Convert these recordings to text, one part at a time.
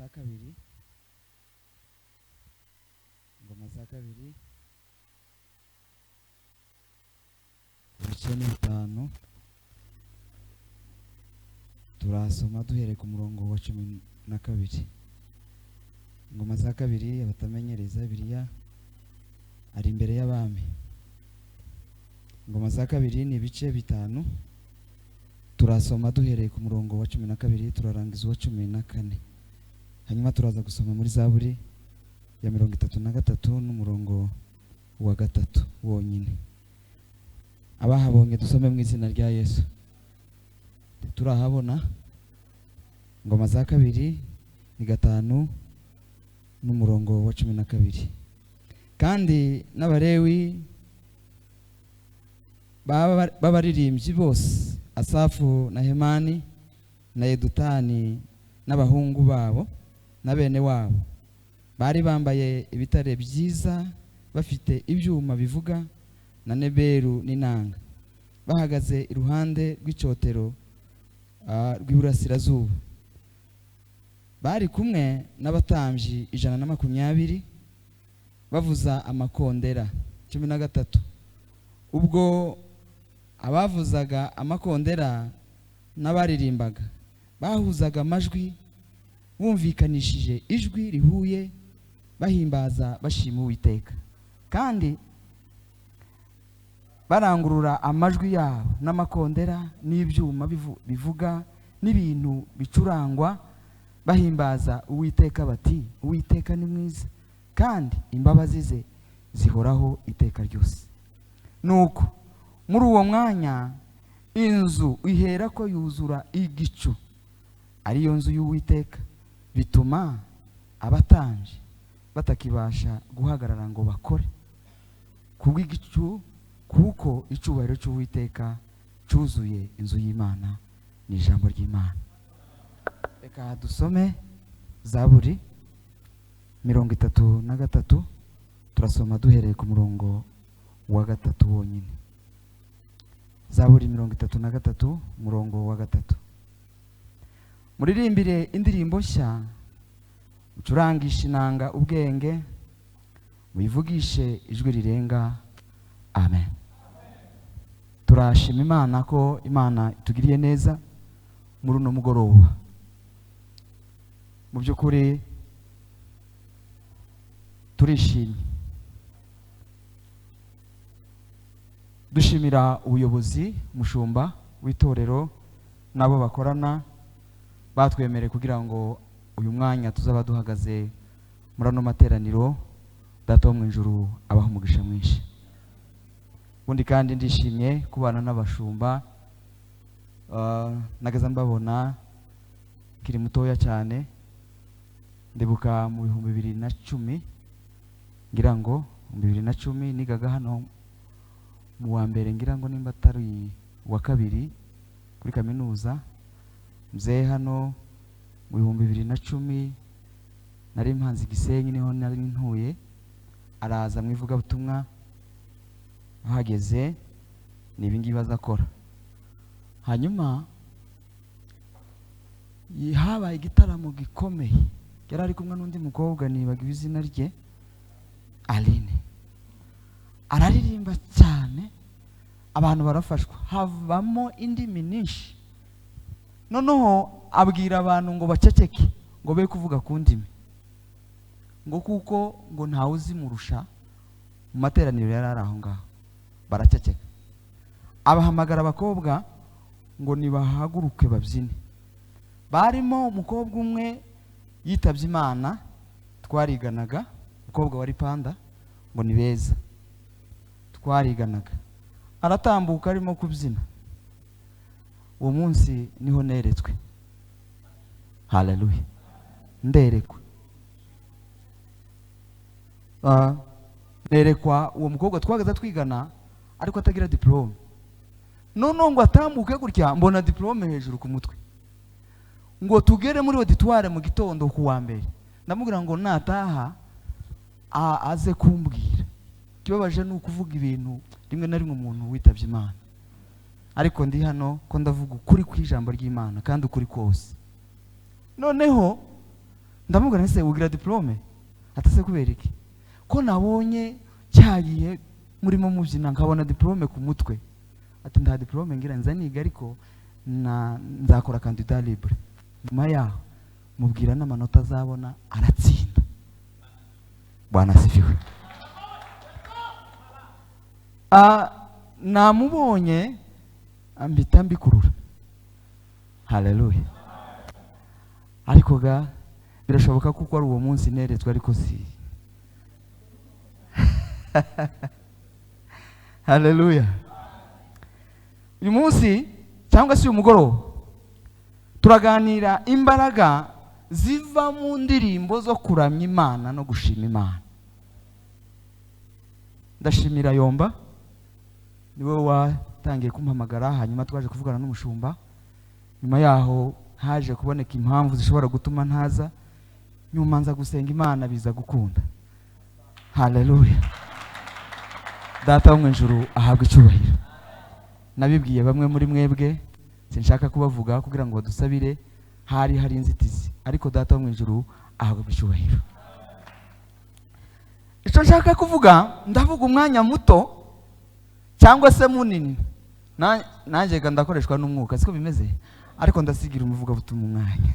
za kabiri, ingoma za kabiri ibice ni bitanu. Turasoma duhereye ku murongo wa 12. Ingoma za kabiri, abatamenyereza Bibiliya ari imbere y'abami. Ingoma za kabiri ni ibice bitanu. Turasoma duhereye ku murongo wa 12 turarangiza uwa 14. Hanyuma turaza gusoma muri Zaburi ya 33 n'umurongo wa 3 wonyine. Abahabonye dusome mu izina rya Yesu. Turahabona ingoma za kabiri ni 5 n'umurongo wa 12. Kandi n'Abalewi b'abaririmbyi bose, Asafu na Hemani na Yedutani n'abahungu babo na bene wabo, bari bambaye ibitare byiza, bafite ibyuma bivuga na neberu n'inanga, bahagaze iruhande rw'icotero rw'iburasirazuba. Bari kumwe n'abatambyi 120 bavuza amakondera 13. Ubwo abavuzaga amakondera n'abaririmbaga bahuzaga amajwi, bumvikanishije ijwi rihuye, bahimbaza bashima Uwiteka, kandi barangurura amajwi yabo n'amakondera n'ibyuma bivuga n'ibintu bicurangwa, bahimbaza Uwiteka bati, Uwiteka ni mwiza, kandi imbabazi ze zihoraho iteka ryose. Nuko muri uwo mwanya inzu ihera ko yuzura igicu, ariyo nzu y'Uwiteka, bituma abatambyi batakibasha guhagarara ngo bakore kubw'igicu, kuko icyubahiro cy'Uwiteka cyuzuye inzu y'Imana. Ni ijambo ry'Imana. Reka dusome Zaburi 33. Turasoma duhereye ku murongo wa 3 wonyine. Zaburi 33 umurongo wa 3. Muririmbire indirimbo nshya, ucurangishe inanga ubwenge, wivugishe ijwi rirenga. Amen. Turashima Imana ko Imana itugiriye neza muri uno mugoroba. Mu by'ukuri turishimye, dushimira ubuyobozi, umushumba w'itorero nabo bakorana, batwemereye kugira ngo uyu mwanya tuzaba duhagaze muri ano materaniro. Data wo mu ijuru abaha umugisha mwinshi. Ubundi kandi ndishimye kubana n'abashumba, nagaza mbabona kiri mutoya cyane. Ndibuka mu 2010, ngira ngo 2010 nigaga hano mu wa mbere, ngira ngo nimba atari wa kabiri kuri kaminuza. Mzee hano mu 2010 nari mpanze Gisenyi, niho nari ntuye. Araza mu ivugabutumwa, ahageze ni ibingi bazakora. Hanyuma habaye igitaramo gikomeye, yari ari kumwe n'undi mukobwa nibaga izina rye, Aline. Araririmba cyane, abantu barafashwa, havamo indimi nyinshi. Noneho abwira abantu ngo baceceke, ngo be kuvuga ku ndimi, ngo kuko ngo ntawe uzimurusha. Mu materaniro yari ari aho ngaho, baraceceka. Abahamagara abakobwa ngo nibahaguruke babyine. Barimo umukobwa umwe yitabye Imana, twariganaga, umukobwa wari Panda, ngo ni beza, twariganaga. Aratambuka arimo kubyina. Uwo munsi niho neretswe. Haleluya. Nderekwa. Nerekwa uwo mukobwa twagaza twigana, ariko atagira diplome. Noneho ngo atambuke gutya, mbona diplome hejuru ku mutwe. Ngo tugere muri auditoire mu gitondo ku wa mbere, ndamubwira ngo nataha aze kumbwira. Kibabaje ni ukuvuga ibintu rimwe na rimwe umuntu witabye Imana, ariko ndi hano ko ndavuga ukuri kw'ijambo ry'Imana kandi ukuri kose. Noneho ndamubwira nse ugira diplome atase kubera iki ko nabonye cyagiye murimo mubyina nkabona diplome ku mutwe ati nda diplome ngira nzaniga ariko nzakora candidat libre nyuma yaho mubwira n'amanota azabona aratsinda. Bwana sifiwe. Namubonye ambita mbikurura. Haleluya. Ariko ga birashoboka kuko ari uwo munsi neretswe ariko si. Haleluya. Uyu munsi cyangwa se uyu mugoroba turaganira imbaraga ziva mu ndirimbo zo kuramya Imana no gushima Imana. Ndashimira Yomba niwe watangiye kumpamagara, hanyuma twaje kuvugana n'umushumba. Nyuma yaho haje kuboneka impamvu zishobora gutuma ntaza, nyuma nza gusenga Imana biza gukunda. Haleluya. Data wo mu ijuru ahabwa icyubahiro. Nabibwiye bamwe muri mwebwe sinshaka kubavuga kugira ngo badusabire, hari inzitizi, ariko Data wo mu ijuru ahabwa icyubahiro. Icyo nshaka kuvuga, ndavuga umwanya muto cyangwa se munini. Nanjye ndakoreshwa n'umwuka siko bimeze, ariko ndasigira umuvuga butumwa umwanya.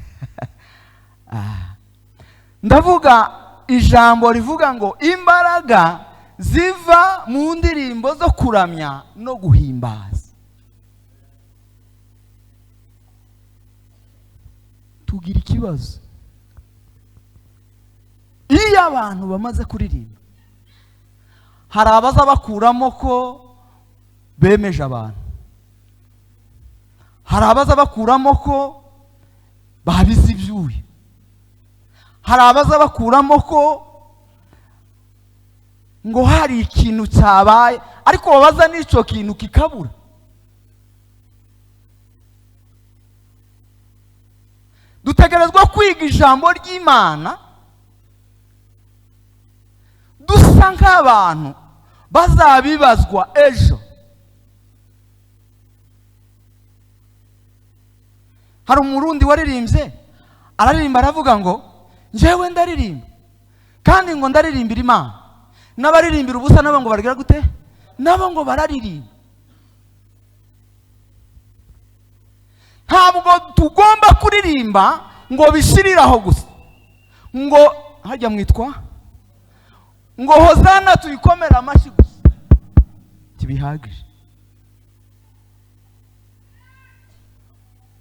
Ndavuga ijambo rivuga ngo imbaraga ziva mu ndirimbo zo kuramya no guhimbaza. Tugira ikibazo iyo abantu bamaze kuririmba, hari abaza bakuramo ko bemeje abantu, hari abaza bakuramo ko babize ibyuya, hari abaza bakuramo ko ngo hari ikintu cyabaye, ariko babaza n'icyo kintu kikabura. Dutegerezwa kwiga ijambo ry'Imana dusa nk'abantu bazabibazwa ejo. Hari umurundi waririmbye, araririmba aravuga ngo njyewe ndaririmba kandi ngo ndaririmbira Imana, n'abaririmbira ubusa nabo ngo baragira gute? Nabo ngo bararirimba. Ntabwo tugomba kuririmba ngo bishiriraho gusa, ngo hajya mwitwa ngo hozana tuyikomera amashyi gusa, kibihagije.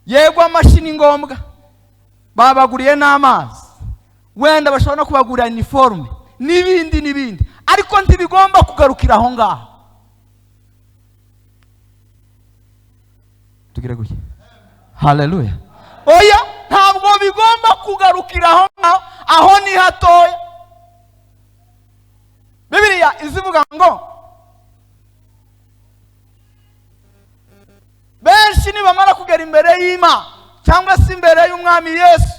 Yego amashyi ni ngombwa, babaguriye n'amazi, wenda bashobora no kubagurira uniforme n'ibindi, ariko ntibigomba kugarukira aho ngaho. Tugira gutya. Haleluya. Oya, ntabwo bigomba kugarukira aho ngaho, aho ni hatoya. Bibiliya izivuga ngo benshi nibamara kugera imbere y'Imana cyangwa se imbere y'Umwami Yesu,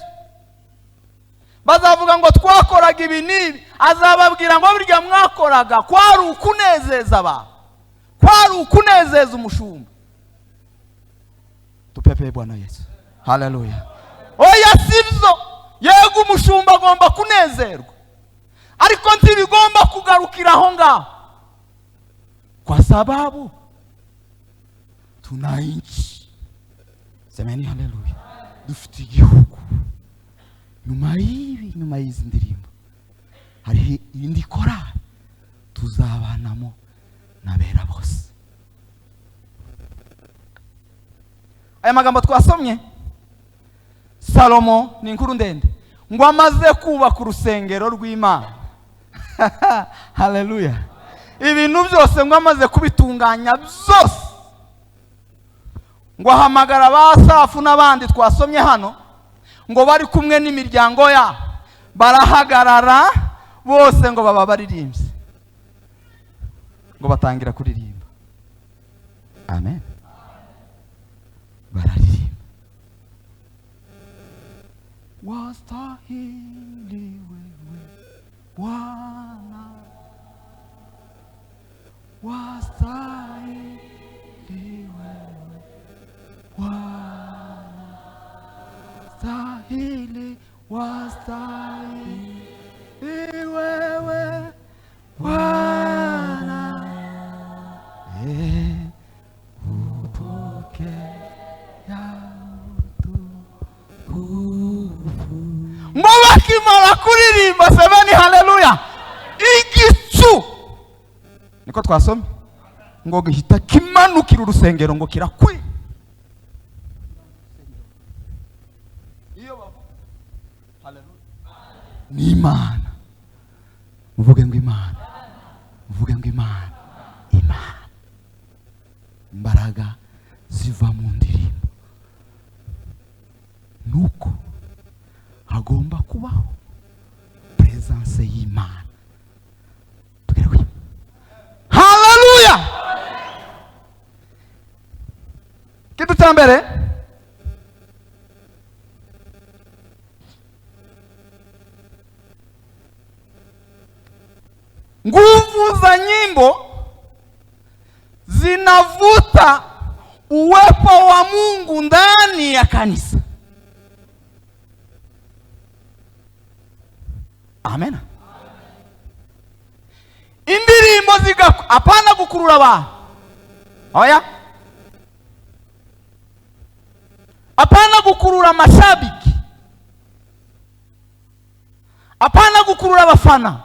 bazavuga ngo twakoraga ibi n'ibi. Azababwira ngo burya mwakoraga kwari ukunezeza abantu, kwari ukunezeza umushumba. Tupepe Bwana Yesu. Haleluya. Oya sivyo, yego umushumba agomba kunezerwa, ariko ntibigomba kugarukira aho ngaho, kwa sababu tuna nchi. Semeni haleluya. Dufite igihugu. Nyuma y'izi ndirimbo hari indi korali tuzabanamo n'abera bose. Aya magambo twasomye, Salomo ni inkuru ndende, ngo amaze kubaka urusengero rw'Imana. Haleluya. Ibintu byose ngo amaze kubitunganya byose, ngo ahamagara Abasafu n'abandi twasomye hano, ngo bari kumwe n'imiryango ya, barahagarara bose ngo baba baririmbye, ngo batangira kuririmba. Amen. Bararirimba. Wastahili wewe Bwana, wastahili wewe Bwana, wastahili wastahili wewe Bwana, upokea utukufu. Ngo bakimara kuririmba semeni haleluya, igicu niko twasomye ngo gihita kimanukira urusengero ngo kirakwi. Iyo bavuga haleluya ni Imana, muvuge ngo Imana, muvuge ngo Imana, Imana. Imbaraga ziva mu ndirimbo, nuko hagomba kubaho presence y'Imana. Tugere haleluya. Kitu cha mbere, nguvu za nyimbo zinavuta uwepo wa Mungu ndani ya kanisa. Amen. Indirimbo apana gukurura abantu. Oya. Apana gukurura mashabiki. Apana gukurura abafana.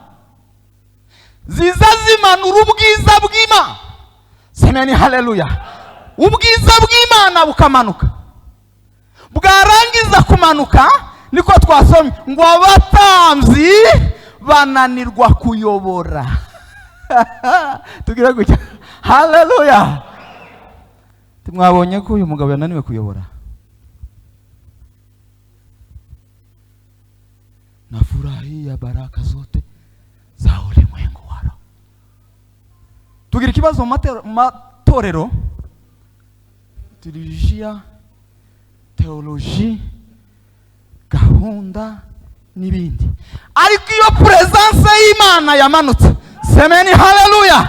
Ziza zimanura ubwiza bw'Imana. Semeni haleluya. Ubwiza bw'Imana bukamanuka. Bwarangiza kumanuka, niko twasomye ngo abatambyi bananirwa kuyobora. Tugira gutya. Haleluya. Timwabonye ko uyu mugabo yananiwe kuyobora? Nafurahia baraka zote za ulimwengu waro. Tugira ikibazo mu matorero, liturujia, teoloji, gahunda n'ibindi, ariko iyo presence y'Imana yamanutse, semeni haleluya,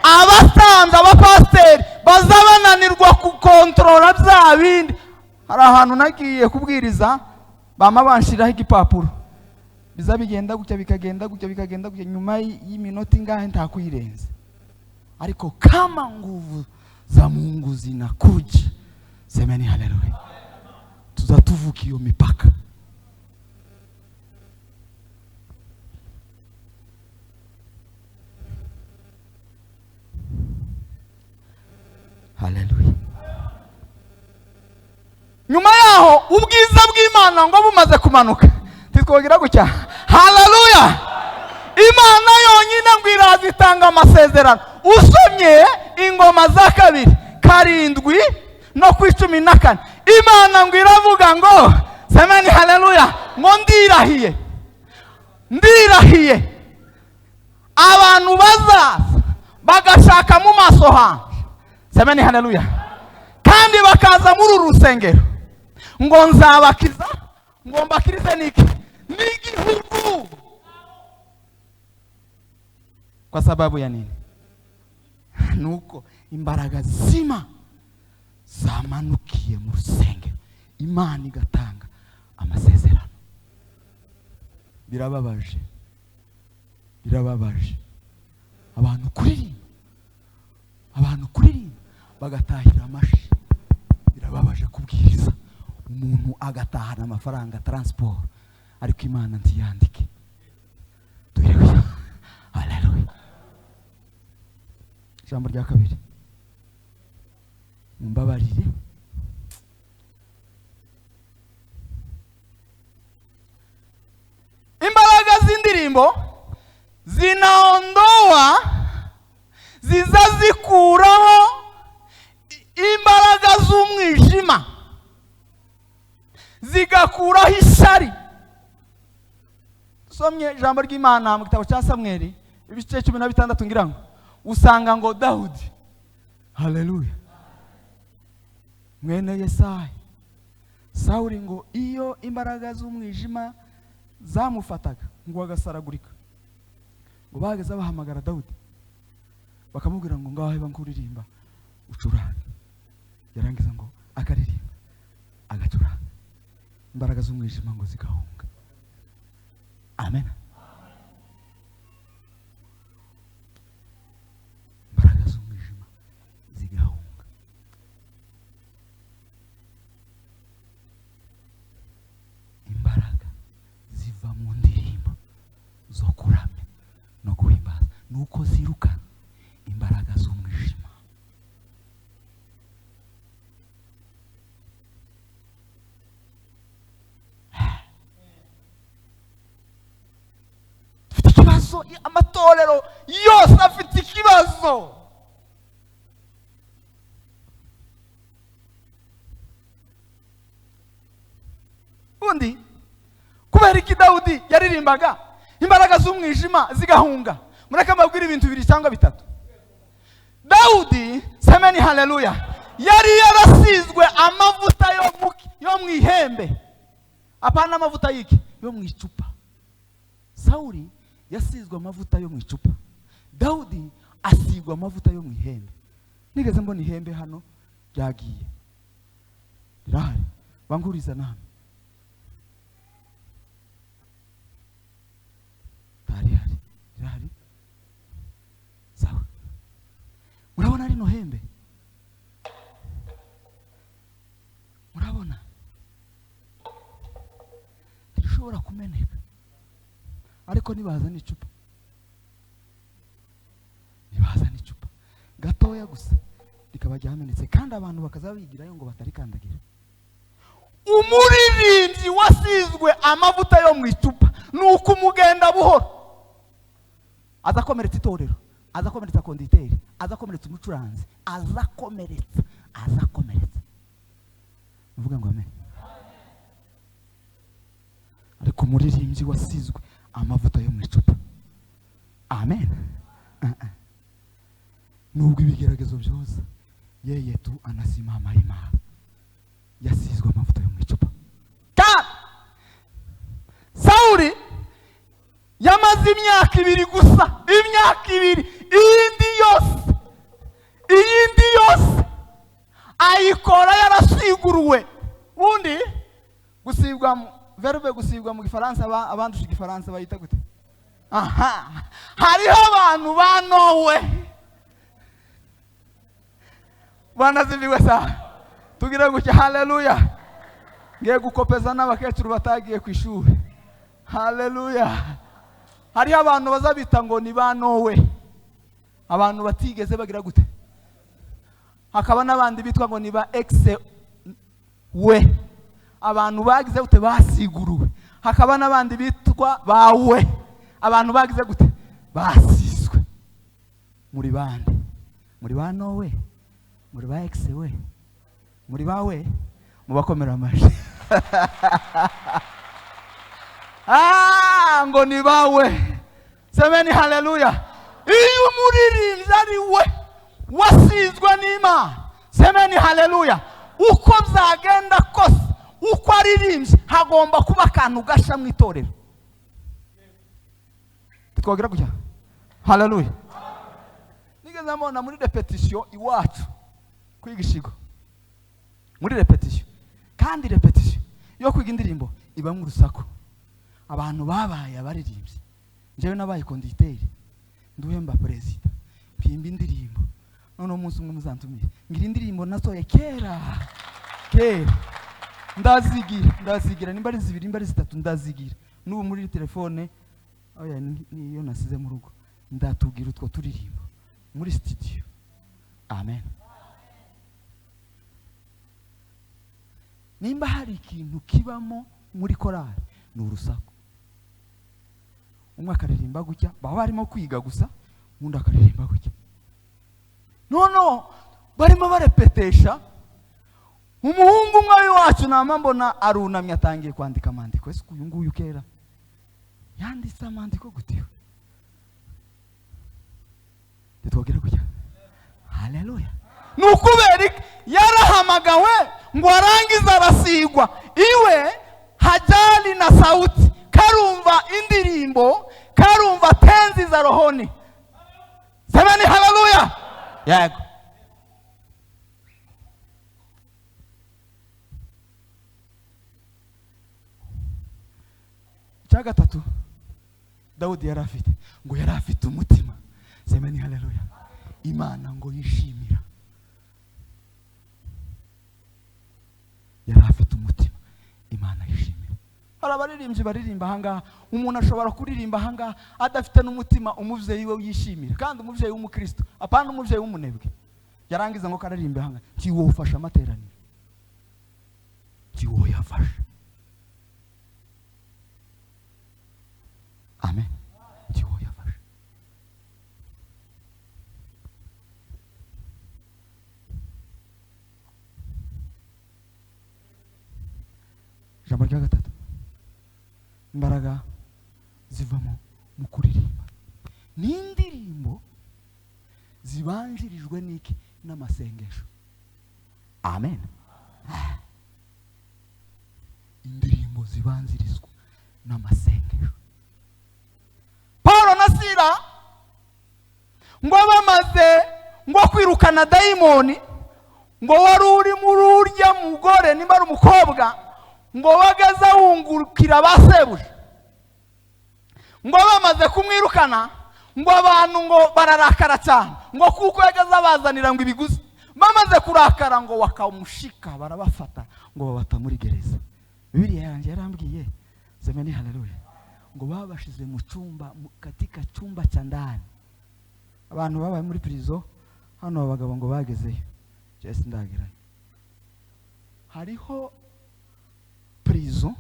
abasanze abapasteri bazabananirwa kukontrola bya bindi. Hari ahantu nagiye kubwiriza bama banshiraho igipapuro, biza bigenda gutya bikagenda gutya bikagenda gutya, nyuma y'iminota ingahe ntakuyirenze. Ariko kama nguvu za Mungu zinakuja, semeni haleluya, tuzatuvuka iyo mipaka. Haleluya. Nyuma yaho ubwiza bw'Imana ngo bumaze kumanuka, titwogira gutya haleluya. Imana yonyine ngo irazitanga amasezerano. Usomye ingoma za 2:7 no 14, Imana ngo iravuga ngo semeni haleluya, ngo ndirahiye abantu bazaza bagashaka mu maso hanjye, semeni haleluya, kandi bakaza muri uru rusengero, ngo nzabakiza, ngo mbakirize n'igihugu. Kwa sababu ya nini? Nuko imbaraga zima zamanukiye mu rusengero, Imana igatanga amasezerano. Birababaje abantu kuririmba bagatahira amashi. Birababaje kubwiriza umuntu agatahana amafaranga transport, ariko Imana ntiyandike. Tugireho haleluya. Ijambo rya kabiri, mumbabarire, imbaraga z'indirimbo zinaondoa, ziza zikuraho imbaraga z'umwijima, zigakuraho isari. Somye ijambo ry'Imana mu gitabo cya Samweli ibice 16 ngira ngo usanga ngo Dawudi, haleluya, mwene Yesayi, Sawuli ngo iyo imbaraga z'umwijima zamufataga ngo agasaragurika, ngo bageze bahamagara Dawudi bakamubwira ngo ngaho heba nkuririmba ucuranga. Yarangiza ngo akaririmba agacuranga, imbaraga z'umwijima ngo zigahunga. Amen. Imbaraga z'umwijima zigahunga. Imbaraga ziva mu ndirimbo zo kuramya no guhimbaza, nuko ziruka imbaraga z'umwijima. Dufite ikibazo, amatorero yose afite ikibazo. Undi kubera iki Dawudi yaririmbaga imbaraga z'umwijima zigahunga? Mureke mbabwire ibintu bibiri cyangwa bitatu. Dawudi, semeni haleluya, yari yarasizwe amavuta yo mu ihembe. Apana amavuta yiki yo mu icupa. Sauli yasizwe amavuta yo mu icupa, Dawudi asigwa amavuta yo mu ihembe. Nigeze mbona ihembe hano ryagiye rirahari, banguriza namwe. Rirahari sawa. Murabona rino hembe? Murabona rishobora kumeneka, ariko nibazana icupa, gatoya gusa rikaba ryamenetse, kandi abantu bakaza bigirayo ngo batarikandagira. Umuririmbyi wasizwe amavuta yo mu icupa nuko umugenda buhoro, azakomeretsa itorero, azakomeretsa konditeri, azakomeretsa umucuranzi, azakomeretsa. Uvuga ngo amen. Ariko umuririmbyi wasizwe amavuta yo mu icupa, amen. Nubwo ibigeragezo byose, yeye tu anasimama imara, yasizwe amavuta yo mu icupa. Sauli yamaze imyaka 2 gusa, imyaka 2, iyindi yose ayikora yarasiguruwe. Undi gusibwa, verbe gusibwa mu Gifaransa, abandusha Igifaransa bayita gute? Hariho abantu banowe. Bwana ziviwe sana. Tugira gutya, haleluya. Ngiye gukopeza n'abakecuru batagiye ku ishuri. Haleluya. Hariho abantu bazabita ngo ni banowe, abantu batigeze bagira gute. Hakaba n'abandi bitwa ngo ni ba exe we, abantu bagize gute basiguruwe. Hakaba n'abandi bitwa bawe, abantu bagize gute basizwe. Muri bande? Muri banowe? Muri ba exe we? Muri bawe? Mubakomera amashi. Ngo ni bawe. Semeni haleluya. Iyo umuririmbyi ari we wasizwe n'Imana, semeni haleluya, uko byagenda kose, uko aririmbye hagomba kuba akantu gasha mu itorero. Twagira gutya, haleluya. Nigeze mbona muri repetition iwacu kwigishigo, muri repetition, kandi repetition yo kwiga indirimbo iba mu rusaku. Abantu babaye abaririmbyi, njyewe nabaye konditeri, nduhemba perezida, mpimba indirimbo. None umunsi umwe muzantumire ngira indirimbo nasoye kera, ndazigira nimba ari 2 nimba ari 3, ndazigira n'ubu muri telefone. Oya niyo nasize mu rugo, ndatubwira utwo turirimbo muri studio. Amen. Nimba hari ikintu kibamo muri korali ni urusaku. Umwe akaririmba gutya, baba barimo kwiga gusa, undi akaririmba gutya. No, barimo barepetesha. Umuhungu umwe wacu nama mbona arunamye atangiye kwandika amandiko. Ese uyu nguyu kera yanditse amandiko gutiwe? Titwagira gutya, haleluya. Nukubera yarahamagawe ngo arangiza arasigwa, iwe hajali na sauti, karumva indirimbo, karumva tenzi za rohoni. Semeni haleluya. Yego. Cya gatatu, Dawudi yari afite, ngo yari afite umutima, semeni haleluya, Imana ngo yishimira. Yari afite umutima Imana yishimira. Hari abaririmbyi baririmba ahangaha, umuntu ashobora kuririmba ahangaha adafite n'umutima umuvyeyi we yishimira, kandi umuvyeyi w'umukristo, apana umuvyeyi w'umunebwe. Yarangiza ngo karirimbe ahangaha, ki wowe ufasha amateraniro, ki wowe yafasha. Amen. Ki wowe yafasha. Jambo rya gatatu, imbaraga zivamo mu kuririmba. N'indirimbo zibanjirijwe n'iki? N'amasengesho. Amen. Indirimbo zibanzirizwa n'amasengesho. Paulo na Sila ngo bamaze ngo kwirukana dayimoni, ngo wari uri muri urya mugore nimba ari umukobwa, ngo bagaza wungurukira basebuje, ngo bamaze kumwirukana, ngo abantu ngo bararakara cyane, ngo kuko yagaza bazanira ngo ibiguzi, bamaze kurakara ngo wakamushika barabafata ngo babata muri gereza. Bibiliya yanjye yarambwiye, semeni haleluya, ngo babashize mu cyumba, katika chumba cha ndani. Abantu babaye muri prison hano, abagabo ngo bagezeyo, Jesse ndagirayo. Hariho prison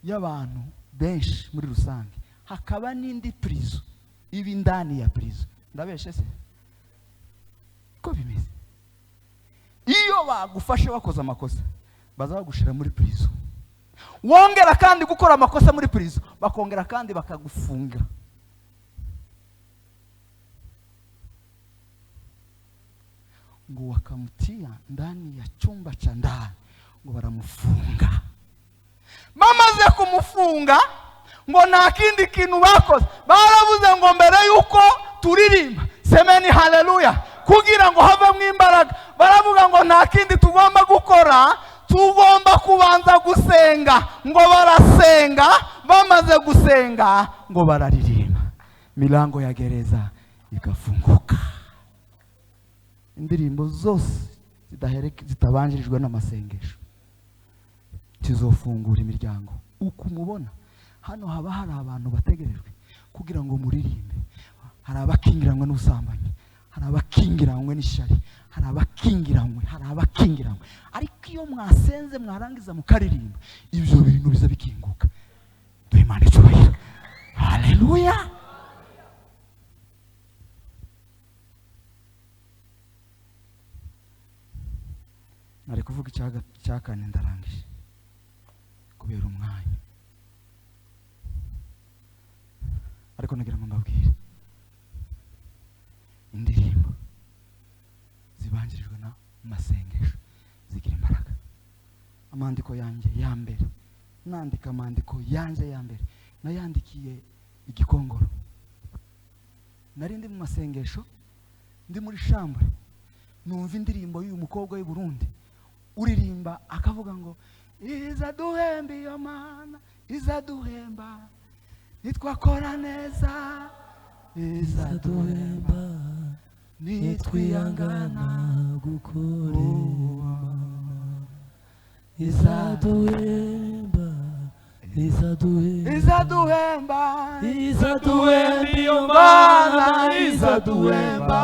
y'abantu benshi muri rusange, hakaba n'indi prison ibi ndani ya prison. Ndabeshe se ko bimeze? Iyo bagufashe wakoze amakosa, baza bagushira muri prison, wongera kandi gukora amakosa muri prison, bakongera kandi bakagufunga. Ngo wakamutia ndani ya chumba cha ndani, ngo baramufunga. Bamaze kumufunga, ngo nta kindi kintu bakoze, baravuze ngo mbere yuko turirimba, semeni haleluya, kugira ngo havemo imbaraga, baravuga ngo nta kindi tugomba gukora, tugomba kubanza gusenga. Ngo barasenga, bamaze gusenga ngo bararirimba, milango ya gereza ikafunguka. Indirimbo zose zitabanjirijwe n'amasengesho tizofungura imiryango. Uko mubona hano haba hari abantu bategerejwe kugira ngo muririmbe. Hari abakingiranywe n'ubusambanyi, hari abakingiranywe n'ishari, hari abakingiranywe, ariko iyo mwasenze mwarangiza mukaririmba, ibyo bintu biza bikinguka. Duhe Imana icyubahiro. Haleluya. Nari kuvuga icya kane ndarangije kubera umwanya, ariko nagira ngo mbabwire, indirimbo zibanjirijwe na masengesho zigira imbaraga. Amandiko yanjye ya mbere, nandika amandiko yanjye ya mbere, nayandikiye igikongoro. Nari ndi mu masengesho, ndi muri shambure, numva indirimbo y'uyu mukobwa w'i Burundi uririmba akavuga ngo izaduhemba iyo Mana, izaduhemba nitwakora neza, izaduhemba nitwiyangana gukorera, izaduhemba, izaduhemba iyo Mana, izaduhemba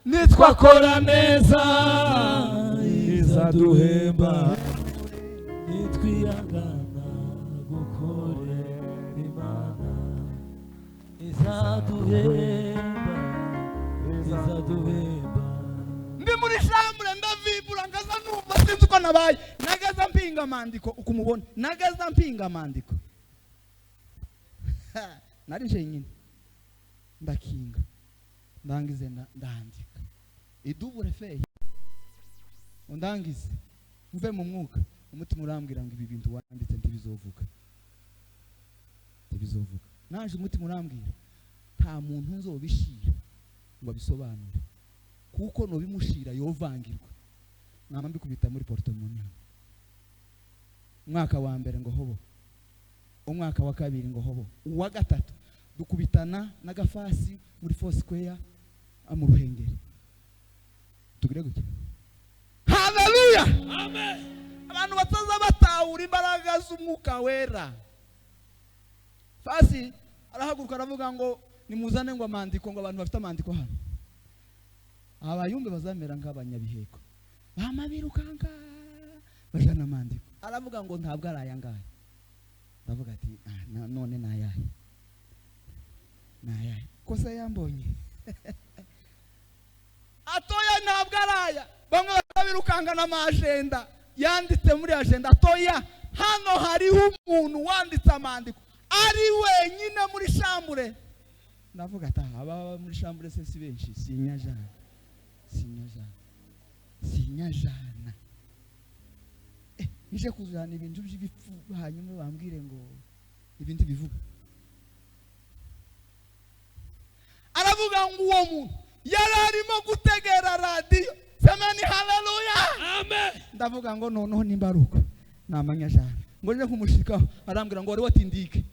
nitwakora neza, izaduhemba nitwiyangana gukorera Imana, izaduhemba. Ndi muri shambure ndavibura, ngaza numva sinzi uko nabaye, nagaza mpinga amandiko. Uko mubona nagaza mpinga amandiko, nari nje nyine ndakinga, ndangize ndandika idubure feye, undangize mve mu mwuka, umutima urambwira ngo ibi bintu wanditse ntibizovuga. Naje umutima urambwira nta muntu nzobishira ngo abisobanure, kuko no bimushira yovangirwa. Nama mbikubita muri portemone. Mwaka wa mbere ngo hobo umwaka wa kabiri ngo hobo, uwa gatatu dukubitana n'agafasi muri Foursquare mu Ruhengeri. Tugire gutya. Haleluya, amen. Abantu bataza batahura imbaraga z'umwuka wera. Fasi arahaguruka aravuga ngo nimuzane ngo amandiko, ngo abantu bafite amandiko hano. Abayumbe bazamera nk'abanyabiheko. Bamabirukanga bajana amandiko. Aravuga ngo ntabwo ari aya ngaya. Ndavuga ati none nayahe. Nayahe. Kosa yambonye. Atoya ntabwo ari aya. Bamwe bakabirukanga n'amajenda. Yanditse muri agenda atoya. Hano hariho umuntu wanditse amandiko. Ari wenyine muri shambure. Ndavuga ati aba muri shambure se si benshi, sinyajana. Sinyajana. Nije kuzana ibintu by'ibipfu hanyuma bambwire ngo ibindi bivuga. Aravuga ngo uwo muntu yararimo gutegera radio. Semeni haleluya. Amen. Ndavuga ngo noneho nimbaruko namanyajana. Ngo nje kumushika arambwira ngo wari watindike.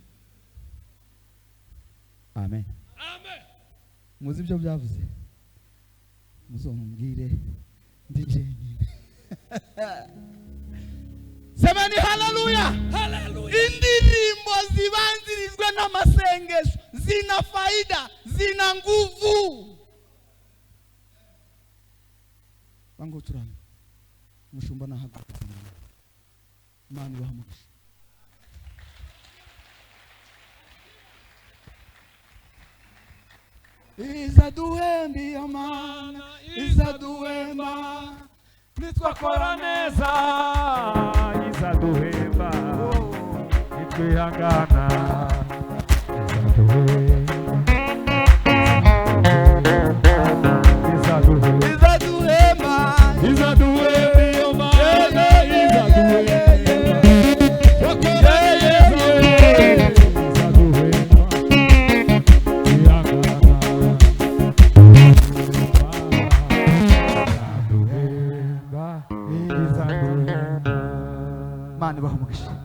Amen. Amen. Muzi ibyo byavuze. Muzombwire ndije nyine. Semeni haleluya. Haleluya. Indirimbo zibanzirizwe n'amasengesho zina faida, zina nguvu. Bango turana. Mushumba na hago. Mani wa mugisha. Izaduhembi amana, izaduhemba. Nitwakora neza izaduhemba, nitwihangana izaduhemba, izaduhemba iyo mana izaduhemba, twakora neza izaduhemba, twihangana Mani baha umugisha.